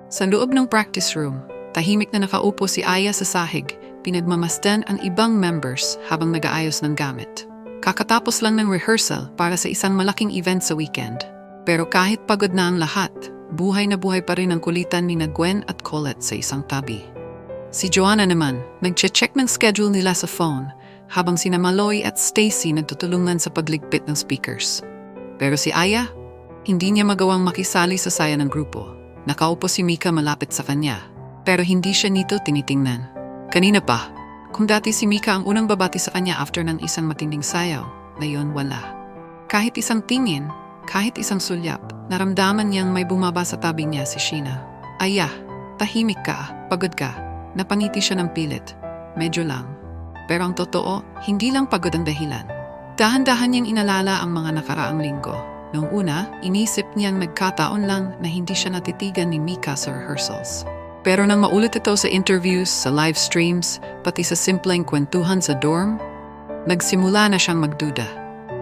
Sa loob ng practice room, tahimik na nakaupo si Aya sa sahig, pinagmamasdan ang ibang members habang nag-aayos ng gamit. Kakatapos lang ng rehearsal para sa isang malaking event sa weekend. Pero kahit pagod na ang lahat, buhay na buhay pa rin ang kulitan ni Gwen at Colette sa isang tabi. Si Joanna naman, nag-check ng schedule nila sa phone, habang sina Maloy at Stacy nagtutulungan sa pagligpit ng speakers. Pero si Aya, hindi niya magawang makisali sa saya ng grupo. Nakaupo si Mika malapit sa kanya, pero hindi siya nito tinitingnan. Kanina pa, kung dati si Mika ang unang babati sa kanya after ng isang matinding sayaw, ngayon wala. Kahit isang tingin, kahit isang sulyap, naramdaman niyang may bumaba sa tabi niya si Sheena. Aya, tahimik ka, pagod ka. Napangiti siya ng pilit. Medyo lang. Pero ang totoo, hindi lang pagod ang dahilan. Dahan-dahan niyang inalala ang mga nakaraang linggo. Noong una, inisip niyang nagkataon lang na hindi siya natitigan ni Mika sa rehearsals. Pero nang maulit ito sa interviews, sa live streams, pati sa simpleng kwentuhan sa dorm, nagsimula na siyang magduda.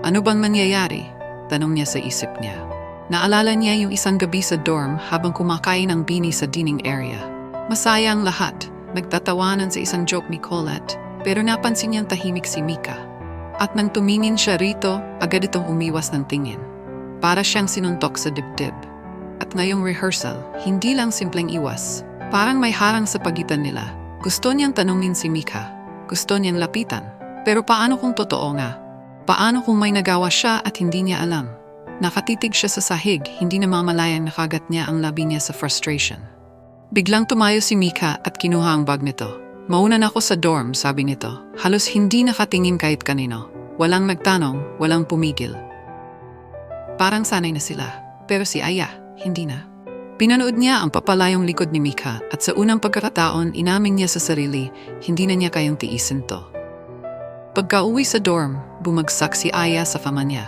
Ano bang nangyayari? Tanong niya sa isip niya. Naalala niya yung isang gabi sa dorm habang kumakain ang bini sa dining area. Masaya ang lahat. Nagtatawanan sa isang joke ni Colette, pero napansin niyang tahimik si Mika. At nang tumingin siya rito, agad itong umiwas ng tingin. Para siyang sinuntok sa dibdib. At ngayong rehearsal, hindi lang simpleng iwas. Parang may harang sa pagitan nila. Gusto niyang tanungin si Mika. Gusto niyang lapitan. Pero paano kung totoo nga? Paano kung may nagawa siya at hindi niya alam? Nakatitig siya sa sahig, hindi namamalayang nakagat niya ang labi niya sa frustration. Biglang tumayo si Mika at kinuha ang bag nito. Mauna na ako sa dorm, sabi nito. Halos hindi nakatingin kahit kanino. Walang nagtanong, walang pumigil. Parang sanay na sila. Pero si Aya, hindi na. Pinanood niya ang papalayong likod ni Mika at sa unang pagkakataon inamin niya sa sarili, hindi na niya kayang tiisin to. Pagka-uwi sa dorm, bumagsak si Aya sa kama niya.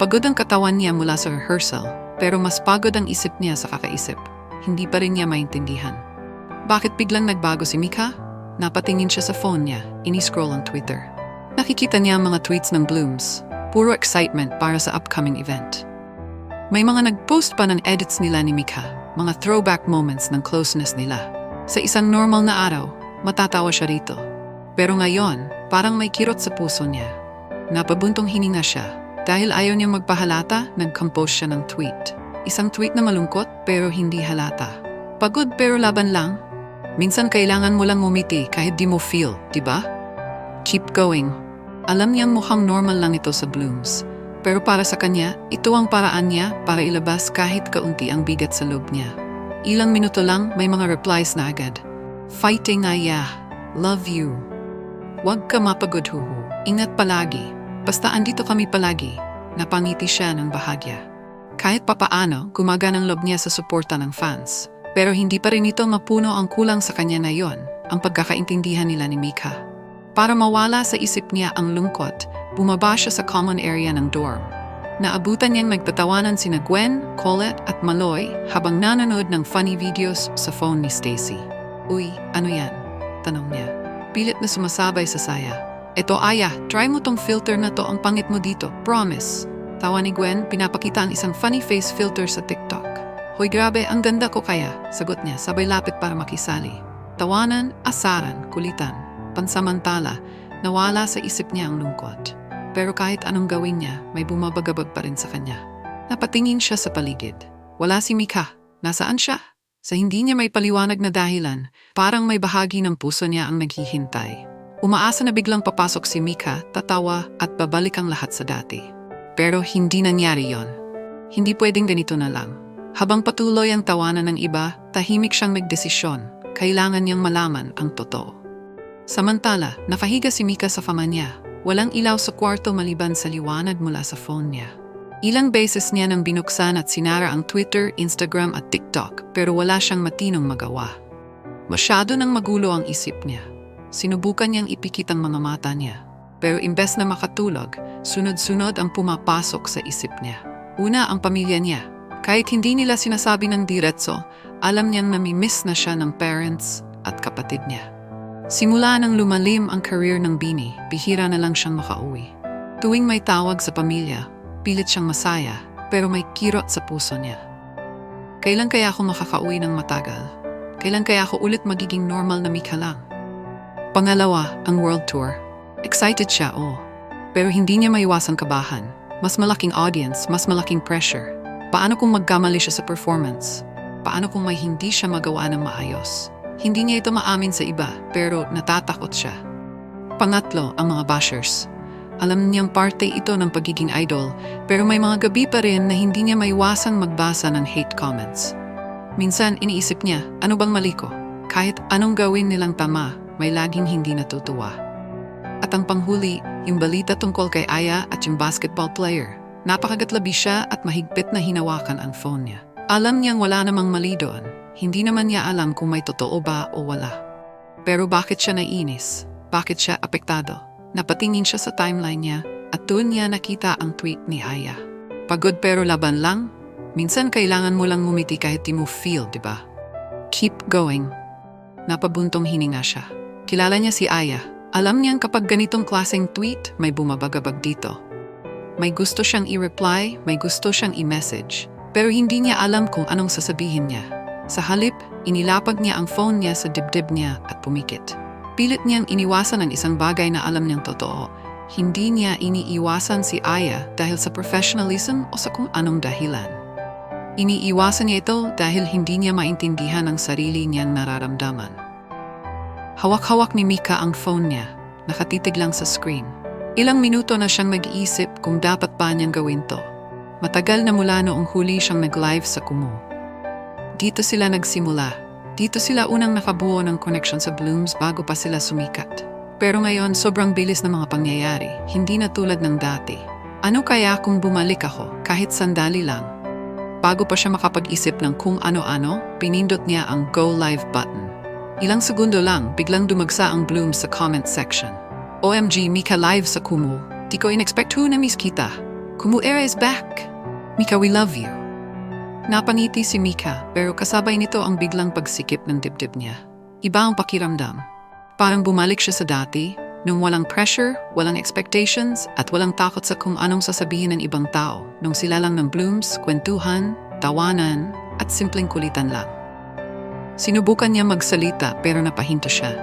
Pagod ang katawan niya mula sa rehearsal, pero mas pagod ang isip niya sa kakaisip. Hindi pa rin niya maintindihan. Bakit biglang nagbago si Mika? Napatingin siya sa phone niya, ini-scroll ang Twitter. Nakikita niya ang mga tweets ng Blooms. Puro excitement para sa upcoming event. May mga nag-post pa ng edits nila ni Mika, mga throwback moments ng closeness nila. Sa isang normal na araw, matatawa siya rito. Pero ngayon, parang may kirot sa puso niya. Napabuntong hininga siya. Dahil ayaw niyang magpahalata, nag-compose siya ng tweet. Isang tweet na malungkot pero hindi halata. Pagod pero laban lang. Minsan kailangan mo lang ngumiti kahit di mo feel, di ba? Keep going. Alam niyang mukhang normal lang ito sa Blooms. Pero para sa kanya, ito ang paraan niya para ilabas kahit kaunti ang bigat sa loob niya. Ilang minuto lang, may mga replies na agad. Fighting Aya. Love you. Huwag ka mapagod huhu. Ingat palagi. Basta andito kami palagi. Napangiti siya ng bahagya. Kahit papaano, gumagana ang loob niya sa suporta ng fans. Pero hindi pa rin ito mapuno ang kulang sa kanya na yon, ang pagkakaintindihan nila ni Mika. Para mawala sa isip niya ang lungkot, bumaba siya sa common area ng dorm. Naabutan niyang nagtatawanan sina Gwen, Colette at Maloy habang nanonood ng funny videos sa phone ni Stacy. Uy, ano yan? Tanong niya. Pilit na sumasabay sa saya. Eto Aya, try mo tong filter na to, ang pangit mo dito, promise. Tawa ni Gwen, pinapakita ang isang funny face filter sa TikTok. Hoy grabe, ang ganda ko kaya, sagot niya, sabay lapit para makisali. Tawanan, asaran, kulitan. Pansamantala, nawala sa isip niya ang lungkot. Pero kahit anong gawin niya, may bumabagabag pa rin sa kanya. Napatingin siya sa paligid. Wala si Mika. Nasaan siya? Sa hindi niya may paliwanag na dahilan, parang may bahagi ng puso niya ang naghihintay. Umaasa na biglang papasok si Mika, tatawa at babalik ang lahat sa dati. Pero hindi nangyari yon. Hindi pwedeng ganito na lang. Habang patuloy ang tawanan ng iba, tahimik siyang nagdesisyon. Kailangan niyang malaman ang totoo. Samantala, nakahiga si Mika sa kama niya. Walang ilaw sa kwarto maliban sa liwanag mula sa phone niya. Ilang beses niya nang binuksan at sinara ang Twitter, Instagram at TikTok pero wala siyang matinong magawa. Masyado nang magulo ang isip niya. Sinubukan niyang ipikit ang mga mata niya. Pero imbes na makatulog, sunod-sunod ang pumapasok sa isip niya. Una, ang pamilya niya. Kahit hindi nila sinasabi ng diretso, alam niyang namimiss na siya ng parents at kapatid niya. Simula nang lumalim ang career ng Bini, bihira na lang siyang makauwi. Tuwing may tawag sa pamilya, pilit siyang masaya, pero may kirot sa puso niya. Kailan kaya ako makakauwi ng matagal? Kailan kaya ako ulit magiging normal na Mika lang? Pangalawa, ang world tour. Excited siya, pero hindi niya maiwasang kabahan. Mas malaking audience, mas malaking pressure. Paano kung magkamali siya sa performance? Paano kung may hindi siya magawa ng maayos? Hindi niya ito maamin sa iba, pero natatakot siya. Pangatlo, ang mga bashers. Alam niyang parte ito ng pagiging idol, pero may mga gabi pa rin na hindi niya maiwasang magbasa ng hate comments. Minsan iniisip niya, ano bang mali ko? Kahit anong gawin nilang tama, may laging hindi natutuwa. At ang panghuli, yung balita tungkol kay Aya at yung basketball player. Napakagatlabi siya at mahigpit na hinawakan ang phone niya. Alam niyang wala namang mali doon. Hindi naman niya alam kung may totoo ba o wala. Pero bakit siya naiinis? Bakit siya apektado? Napatingin siya sa timeline niya at doon niya nakita ang tweet ni Aya. Pagod pero laban lang? Minsan kailangan mo lang ngumiti kahit di mo feel, di ba? Keep going. Napabuntong hininga siya. Kilala niya si Aya. Alam niyang kapag ganitong klaseng tweet, may bumabagabag dito. May gusto siyang i-reply, may gusto siyang i-message. Pero hindi niya alam kung anong sasabihin niya. Sa halip, inilapag niya ang phone niya sa dibdib niya at pumikit. Pilit niyang iniwasan ang isang bagay na alam niyang totoo. Hindi niya iniiwasan si Aya dahil sa professionalism o sa kung anong dahilan. Iniiwasan niya ito dahil hindi niya maintindihan ang sarili niyang nararamdaman. Hawak-hawak ni Mika ang phone niya, nakatitig lang sa screen. Ilang minuto na siyang nag-iisip kung dapat ba niyang gawin to. Matagal na mula noong huli siyang nag-live sa Kumu. Dito sila nagsimula. Dito sila unang nakabuo ng connection sa Blooms bago pa sila sumikat. Pero ngayon, sobrang bilis ng mga pangyayari, hindi na tulad ng dati. Ano kaya kung bumalik ako, kahit sandali lang? Bago pa siya makapag-isip ng kung ano-ano, pinindot niya ang Go Live button. Ilang segundo lang, biglang dumagsa ang Blooms sa comment section. OMG, Mika live sa Kumu. Di ko in-expect na miss kita. Kumu era is back. Mika, we love you. Napangiti si Mika, pero kasabay nito ang biglang pagsikip ng dibdib niya. Iba ang pakiramdam. Parang bumalik siya sa dati, nung walang pressure, walang expectations, at walang takot sa kung anong sasabihin ng ibang tao, nung sila lang ng Blooms, kwentuhan, tawanan, at simpleng kulitan lang. Sinubukan niya magsalita pero napahinto siya.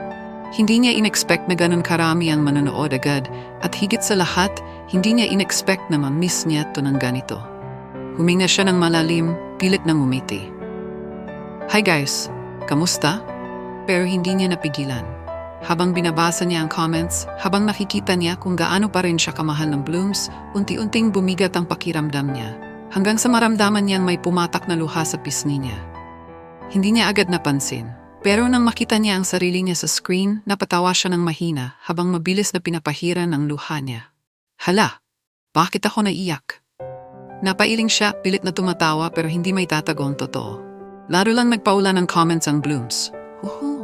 Hindi niya in-expect na ganun karami ang manonood agad, at higit sa lahat, hindi niya in-expect na ma-miss niya to ng ganito. Huminga siya ng malalim, pilit ng umiti. Hi guys, kamusta? Pero hindi niya napigilan. Habang binabasa niya ang comments, habang nakikita niya kung gaano pa rin siya kamahal ng Blooms, unti-unting bumigat ang pakiramdam niya. Hanggang sa maramdaman niyang may pumatak na luha sa pisngi niya. Hindi niya agad napansin. Pero nang makita niya ang sarili niya sa screen, napatawa siya ng mahina habang mabilis na pinapahiran ang luha niya. Hala, bakit ako naiyak? Napailing siya, pilit na tumatawa pero hindi may tatago ang totoo. Laro lang nagpaula ng comments ang Blooms.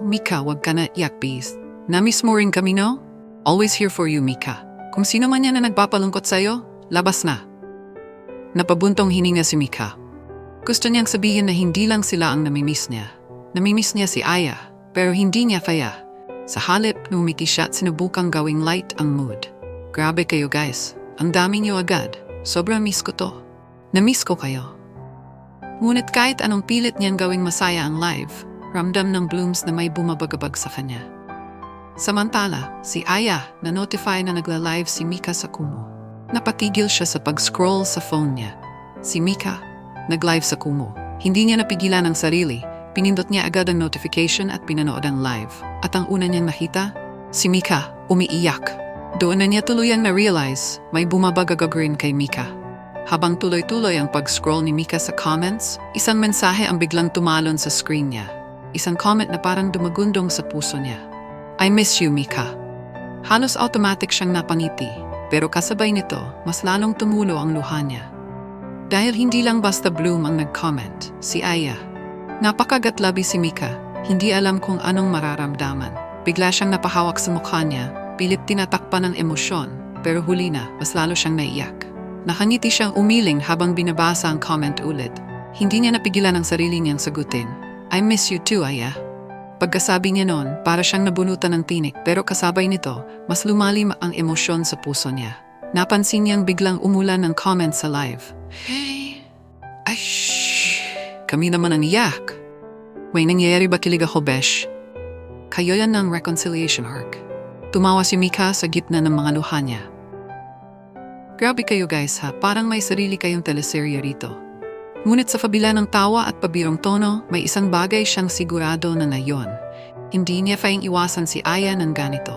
Mika, wag ka na iyak, please. Namiss mo rin kami, no? Always here for you, Mika. Kung sino man yan na nagpapalungkot sa'yo, labas na. Napabuntong hininga si Mika. Gusto niyang sabihin na hindi lang sila ang namimiss niya. Namimiss niya si Aya, pero hindi niya kaya. Sa halip, numiti siya at sinubukang gawing light ang mood. Grabe kayo guys, ang dami niyo agad. Sobrang miss ko to. Na-miss ko kayo. Ngunit kahit anong pilit niyang gawing masaya ang live, ramdam ng Blooms na may bumabagabag sa kanya. Samantala, si Aya na-notify na nagla-live si Mika sa Kumu. Napatigil siya sa pag-scroll sa phone niya. Si Mika, nag-live sa Kumu. Hindi niya napigilan ang sarili. Pinindot niya agad ang notification at pinanood ang live. At ang una niyang nakita, si Mika umiiyak. Doon na niya tuluyang na-realize may bumabagabag rin kay Mika. Habang tuloy-tuloy ang pag-scroll ni Mika sa comments, isang mensahe ang biglang tumalon sa screen niya. Isang comment na parang dumagundong sa puso niya. I miss you, Mika. Halos automatic siyang napangiti, pero kasabay nito, mas lalong tumulo ang luha niya. Dahil hindi lang basta Bloom ang nag-comment, si Aya. Napakagatlabi si Mika, hindi alam kung anong mararamdaman. Bigla siyang napahawak sa mukha niya, pilit tinatakpan ng emosyon, pero huli na, mas lalo siyang naiyak. Nakangiti siyang umiling habang binabasa ang comment ulit. Hindi niya napigilan ang sarili niyang sagutin. I miss you too, Aya. Pagkasabi niya noon, para siyang nabunutan ng tinik pero kasabay nito, mas lumalim ang emosyon sa puso niya. Napansin niyang biglang umulan ng comments sa live. Hey, ay shh. kami naman ang iyak. May nangyayari ba kilig ako, besh? Kayo yan ng reconciliation arc. Tumawa si Mika sa gitna ng mga luha niya. Grabe kayo guys ha, parang may sarili kayong teleserye rito. Ngunit sa kabila ng tawa at pabirong tono, may isang bagay siyang sigurado na ngayon. Hindi niya kayang iwasan si Aya ng ganito.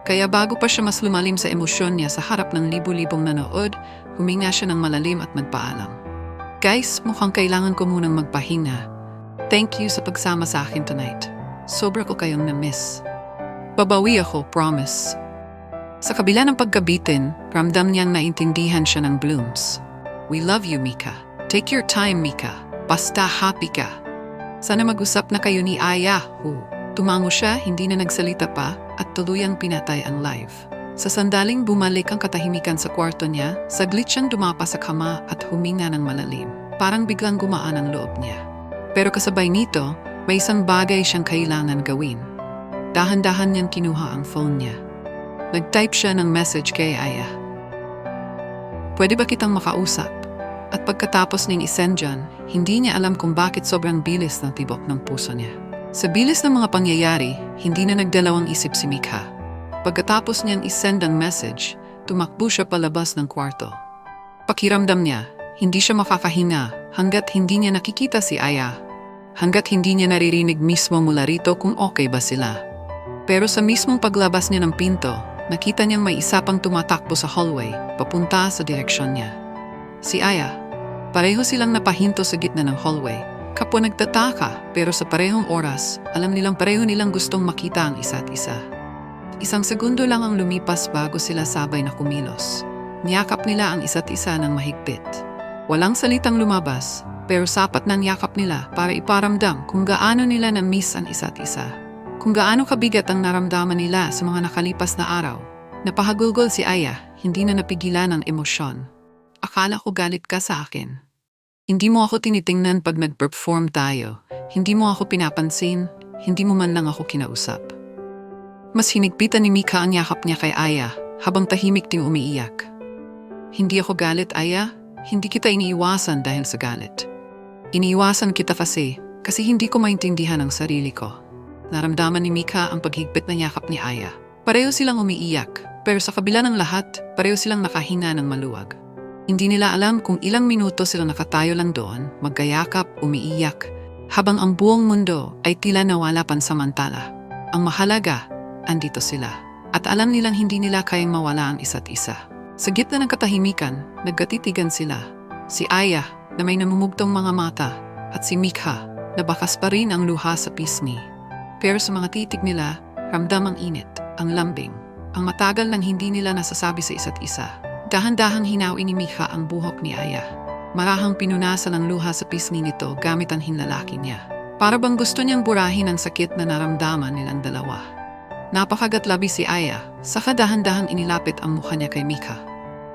Kaya bago pa siya mas lumalim sa emosyon niya sa harap ng libu-libong nanood, huminga siya ng malalim at magpaalam. Guys, mukhang kailangan ko munang magpahinga. Thank you sa pagsama sa akin tonight. Sobra ko kayong na-miss. Babawi ako, promise. Sa kabila ng pagkabitin, ramdam niyang naintindihan siya ng Blooms. We love you, Mika. Take your time, Mika. Basta happy ka. Sana mag-usap na kayo ni Aya. Tumango siya, hindi na nagsalita pa, at tuluyang pinatay ang live. Sa sandaling bumalik ang katahimikan sa kwarto niya, saglit siyang dumapa sa kama at huminga ng malalim. Parang biglang gumaan ang loob niya. Pero kasabay nito, may isang bagay siyang kailangan gawin. Dahan-dahan niyang kinuha ang phone niya. Nag-type siya ng message kay Aya. Pwede ba kitang makausap? At pagkatapos ning isend dyan, hindi niya alam kung bakit sobrang bilis ng tibok ng puso niya. Sa bilis ng mga pangyayari, hindi na nagdalawang isip si Mika. Pagkatapos niyang isend ang message, tumakbo siya palabas ng kwarto. Pakiramdam niya, hindi siya makakahinga hanggat hindi niya nakikita si Aya. Hanggat hindi niya naririnig mismo mula rito kung okay ba sila. Pero sa mismong paglabas niya ng pinto, nakita niyang may isa pang tumatakbo sa hallway, papunta sa direksyon niya. Si Aya. Pareho silang napahinto sa gitna ng hallway. Kapwa nagtataka, pero sa parehong oras, alam nilang pareho nilang gustong makita ang isa't isa. Isang segundo lang ang lumipas bago sila sabay na kumilos. Niyakap nila ang isa't isa ng mahigpit. Walang salitang lumabas, pero sapat ng yakap nila para iparamdam kung gaano nila na-miss ang isa't isa. Kung gaano kabigat ang naramdaman nila sa mga nakalipas na araw. Napahagulgol si Aya, hindi na napigilan ang emosyon. Akala ko galit ka sa akin. Hindi mo ako tinitingnan pag nag-perform tayo. Hindi mo ako pinapansin, hindi mo man lang ako kinausap. Mas hinigpitan ni Mika ang yakap niya kay Aya habang tahimik ding umiiyak. Hindi ako galit, Aya. Hindi kita iniiwasan dahil sa galit. Iniiwasan kita kasi hindi ko maintindihan ang sarili ko. Naramdaman ni Mika ang paghigpit na yakap ni Aya. Pareho silang umiiyak, pero sa kabila ng lahat, pareho silang nakahinga ng maluwag. Hindi nila alam kung ilang minuto silang nakatayo lang doon, magkayakap, umiiyak, habang ang buong mundo ay tila nawala pansamantala. Ang mahalaga, andito sila. At alam nilang hindi nila kayang mawala ang isa't isa. Sa gitna ng katahimikan, nagkatitigan sila. Si Aya, na may namumugtong mga mata, at si Mika, na bakas pa rin ang luha sa pisngi. Pero sa mga titig nila, ramdam ang init, ang lambing, ang matagal nang hindi nila nasasabi sa isa't isa. Dahan-dahang hinawi ni Mika ang buhok ni Aya. Marahang pinunasan ang luha sa pisngi nito gamit ang hinlalaki niya. Para bang gusto niyang burahin ang sakit na naramdaman nilang dalawa. Napakagatlabi si Aya, saka dahan-dahang inilapit ang mukha niya kay Mika.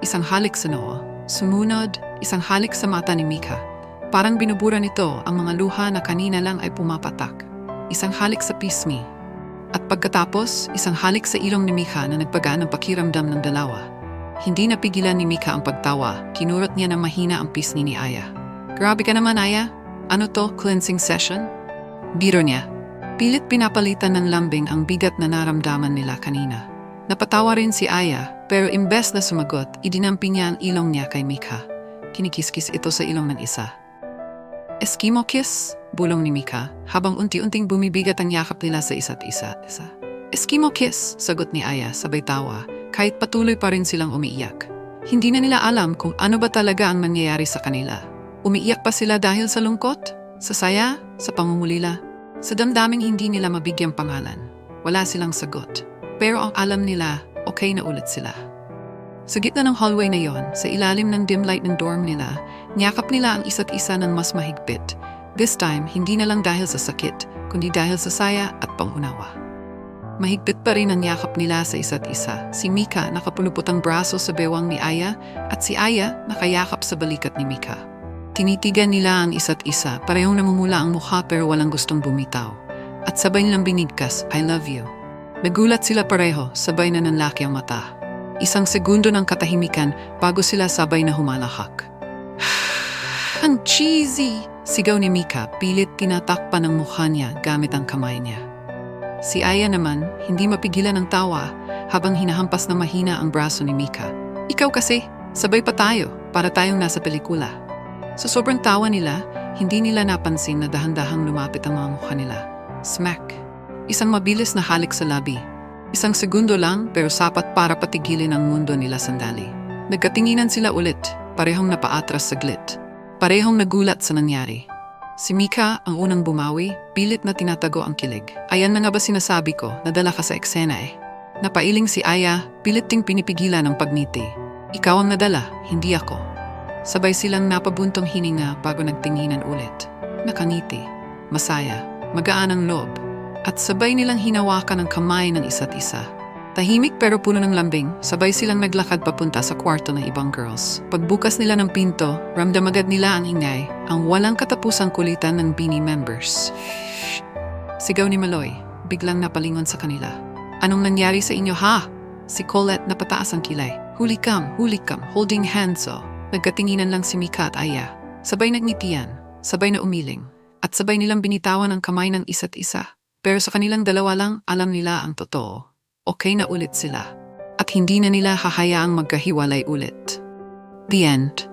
Isang halik sa noo, sumunod, isang halik sa mata ni Mika. Parang binubura nito ang mga luha na kanina lang ay pumapatak. Isang halik sa pisngi. At pagkatapos, isang halik sa ilong ni Mika na nagpagaan ng pakiramdam ng dalawa. Hindi napigilan ni Mika ang pagtawa, kinurot niya ng mahina ang pisngi ni Aya. Grabe ka naman, Aya. Ano to, cleansing session? Biro niya. Pilit pinapalitan ng lambing ang bigat na naramdaman nila kanina. Napatawa rin si Aya, pero imbes na sumagot, idinampi niya ang ilong niya kay Mika. Kinikiskis ito sa ilong ng isa. Eskimo kiss, bulong ni Mika, habang unti-unting bumibigat ang yakap nila sa isa't isa. Eskimo kiss, sagot ni Aya, sabay tawa, kahit patuloy pa rin silang umiiyak. Hindi na nila alam kung ano ba talaga ang nangyayari sa kanila. Umiiyak pa sila dahil sa lungkot, sa saya, sa pangungulila. Sa damdaming hindi nila mabigyang pangalan, wala silang sagot. Pero ang alam nila, okay na ulit sila. Sa gitna ng hallway na yon, sa ilalim ng dim light ng dorm nila, niyakap nila ang isa't isa ng mas mahigpit. This time, hindi na lang dahil sa sakit, kundi dahil sa saya at pangunawa. Mahigpit pa rin ang yakap nila sa isa't isa. Si Mika nakapulupot ang braso sa bewang ni Aya at si Aya nakayakap sa balikat ni Mika. Tinitigan nila ang isa't isa, parehong namumula ang mukha pero walang gustong bumitaw. At sabay nilang binigkas, I love you. Nagulat sila pareho, sabay na nanlaki ang mata. Isang segundo ng katahimikan bago sila sabay na humalakak. Ang cheesy! Sigaw ni Mika, pilit tinatakpan ng mukha niya gamit ang kamay niya. Si Aya naman, hindi mapigilan ng tawa habang hinahampas na mahina ang braso ni Mika. Ikaw kasi, sabay pa tayo, para tayong nasa pelikula. Sa sobrang tawa nila, hindi nila napansin na dahan-dahang lumapit ang mga mukha nila. Smack! Isang mabilis na halik sa labi. Isang segundo lang pero sapat para patigilin ang mundo nila sandali. Nagkatinginan sila ulit, parehong napaatras saglit. Parehong nagulat sa nangyari. Si Mika ang unang bumawi, pilit na tinatago ang kilig. Ayan na nga ba sinasabi ko, nadala ka sa eksena eh. Napailing si Aya, pilit ting pinipigilan ang pagngiti. Ikaw ang nadala, hindi ako. Sabay silang napabuntong hininga bago nagtinginan ulit. Nakangiti, masaya, magaan ang loob. At sabay nilang hinawakan ang kamay ng isa't isa. Tahimik pero puno ng lambing, sabay silang naglakad papunta sa kwarto ng ibang girls. Pagbukas nila ng pinto, ramdam agad nila ang ingay, ang walang katapusang kulitan ng Beanie members. Shh! Sigaw ni Maloy, biglang napalingon sa kanila. Anong nangyari sa inyo ha? Si Colette napataas ang kilay. Huli kam, holding hands oh. Nagkatinginan lang si Mika at Aya. Sabay nagngitian, sabay na umiling, at sabay nilang binitawan ang kamay ng isa't isa. Pero sa kanilang dalawa lang, alam nila ang totoo. Okay na ulit sila. At hindi na nila hahayaang magkahiwalay ulit. The end.